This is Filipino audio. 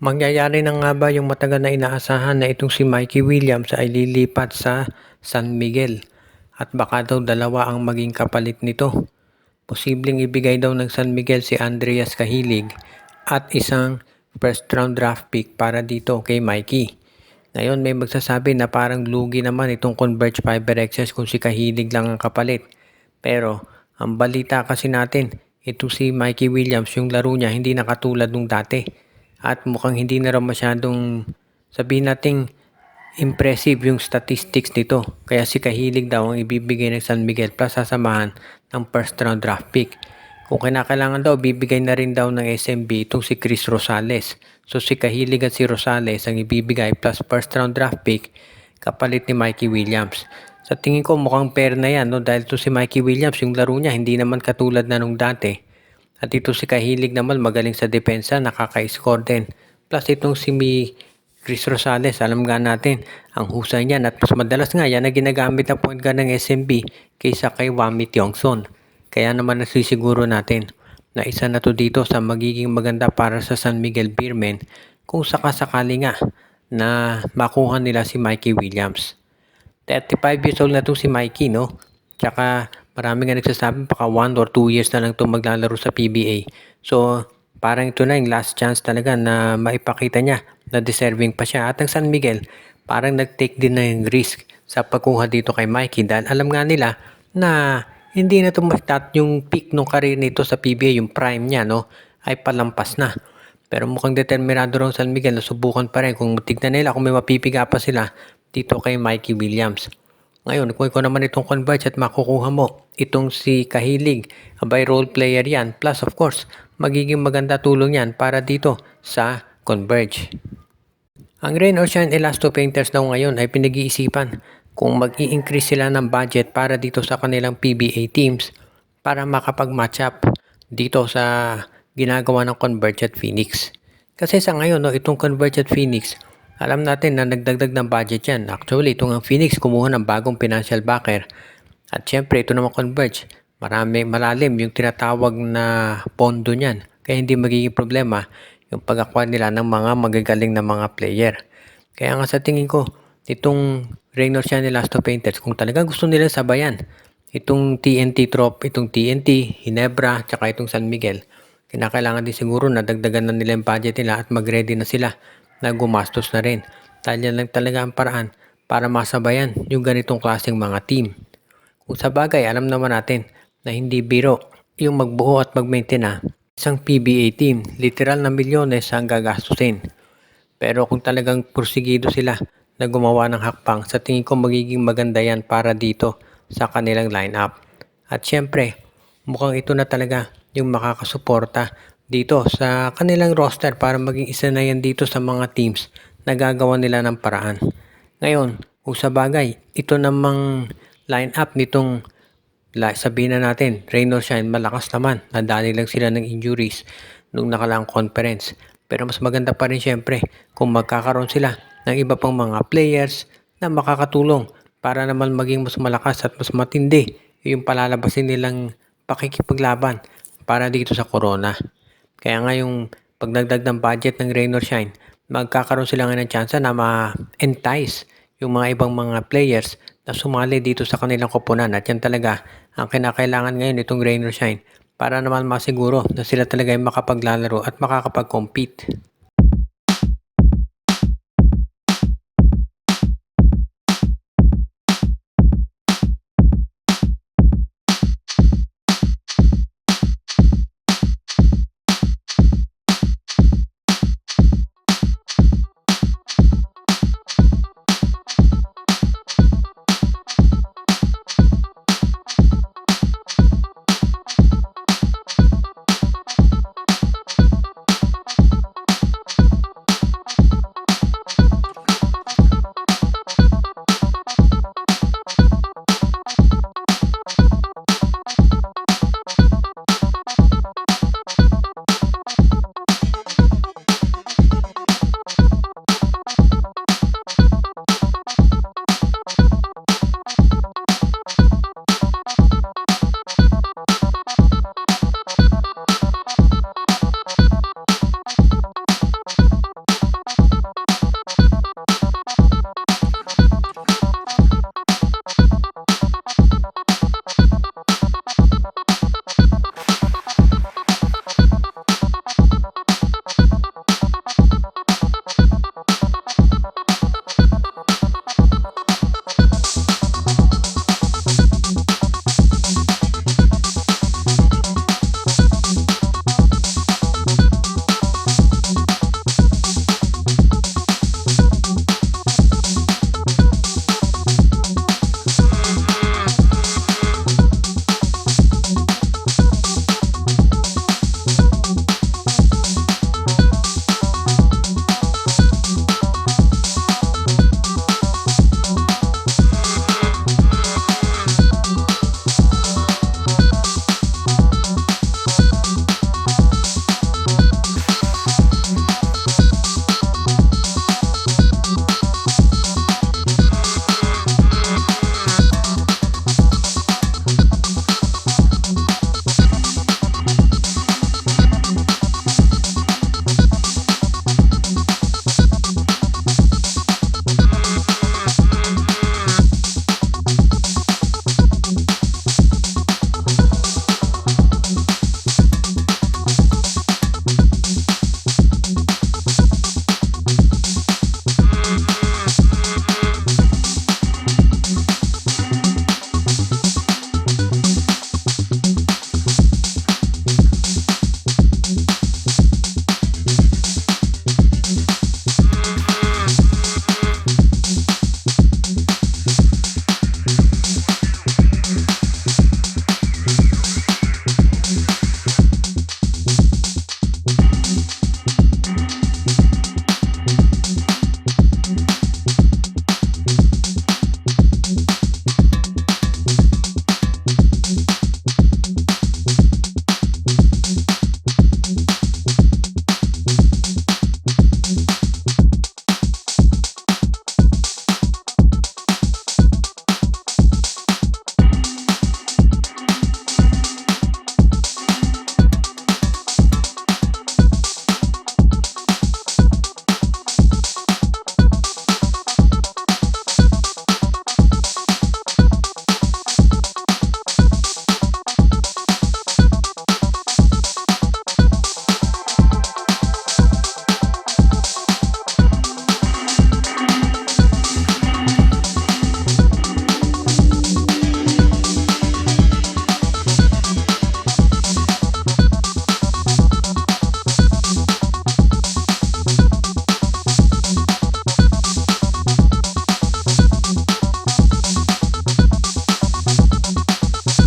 Mangyayari na nga ba yung matagal na inaasahan na itong si Mikey Williams ay lilipat sa San Miguel at baka daw dalawa ang maging kapalit nito. Posibleng ibigay daw ng San Miguel si Andreas Cahilig at isang first round draft pick para dito kay Mikey. Ngayon may magsasabi na parang lugi naman itong Converge FiberXS kung si Cahilig lang ang kapalit. Pero ang balita kasi natin, itong si Mikey Williams yung laro niya hindi na katulad nung dati. At mukhang hindi na raw masyadong sabihin nating impressive yung statistics nito. Kaya si Cahilig daw ang ibibigay ng San Miguel plus sasamahan ng first round draft pick. Kung kinakailangan daw, bibigay na rin daw ng SMB itong si Chris Rosales. So si Cahilig at si Rosales ang ibibigay plus first round draft pick kapalit ni Mikey Williams. Sa tingin ko mukhang pair na yan, no? Dahil to si Mikey Williams yung laro niya hindi naman katulad na nung dati. At ito si Cahilig naman magaling sa depensa, nakaka-score din. Plus itong si Chris Rosales, alam nga natin, ang husay niya at mas madalas nga yan na ginagamit na point guard ng SMB kaysa kay Wami Tiongson. Kaya naman nasisiguro natin na isa na to dito sa magiging maganda para sa San Miguel Beermen kung sakasakali nga na makuha nila si Mikey Williams. 35 years old na to si Mikey, no? Tsaka marami nga nagsasabi baka 1 or 2 years na lang ito maglalaro sa PBA. So parang ito na yung last chance talaga na maipakita niya na deserving pa siya. At ang San Miguel parang nag-take din na yung risk sa pagkuha dito kay Mikey dahil alam nga nila na hindi na tumatat yung peak ng career nito sa PBA, yung prime niya, no? Ay palampas na. Pero mukhang determinado raw San Miguel na subukan pa rin kung tignan nila kung may mapipiga pa sila dito kay Mikey Williams. Ngayon, kung ikaw naman itong Converge at makukuha mo itong si Cahilig, abay role player yan. Plus of course, magiging maganda tulong yan para dito sa Converge. Ang Rain or Shine Elasto Painters daw ngayon ay pinag-iisipan kung mag-i-increase sila ng budget para dito sa kanilang PBA teams para makapag-match up dito sa ginagawa ng Converge at Phoenix. Kasi sa ngayon, no, itong Converge at Phoenix, alam natin na nagdagdag ng budget yan. Actually, itong ang Phoenix kumuha ng bagong financial backer. At syempre, ito naman Converge. Malalim yung tinatawag na pondo niyan. Kaya hindi magiging problema yung pag-acquire nila ng mga magagaling na mga player. Kaya nga sa tingin ko, itong Rain or Shine Elasto Painters, kung talaga gusto nila sabayan, itong TNT Trop, itong TNT, Hinebra, tsaka itong San Miguel, kinakailangan din siguro na dagdagan na nila yung budget nila at mag-ready na sila na gumastos na rin. Dahil yan lang talaga ang paraan para masabayan yung ganitong klaseng mga team. Kung sa bagay, alam naman natin na hindi biro yung magbuo at mag-maintain na isang PBA team. Literal na milyones ang gagastusin. Pero kung talagang porsigido sila na gumawa ng hakbang, sa tingin ko magiging maganda yan para dito sa kanilang lineup. At syempre, mukhang ito na talaga yung makakasuporta dito sa kanilang roster para maging isa na yan dito sa mga teams na gagawa nila ng paraan. Ngayon, kung sa bagay, ito namang lineup nitong sabihin na natin, Rain or Shine, malakas naman. Nadali lang sila ng injuries nung nakalaang conference. Pero mas maganda pa rin syempre kung magkakaroon sila ng iba pang mga players na makakatulong para naman maging mas malakas at mas matindi yung palalabasin nilang pakikipaglaban para dito sa Corona. Kaya nga yung pagdagdag ng budget ng Rain or Shine, magkakaroon sila nga ng chance na ma-entice yung mga ibang mga players na sumali dito sa kanilang koponan. At yan talaga ang kinakailangan ngayon itong Rain or Shine para naman masiguro na sila talaga ay makapaglalaro at makakapag-compete.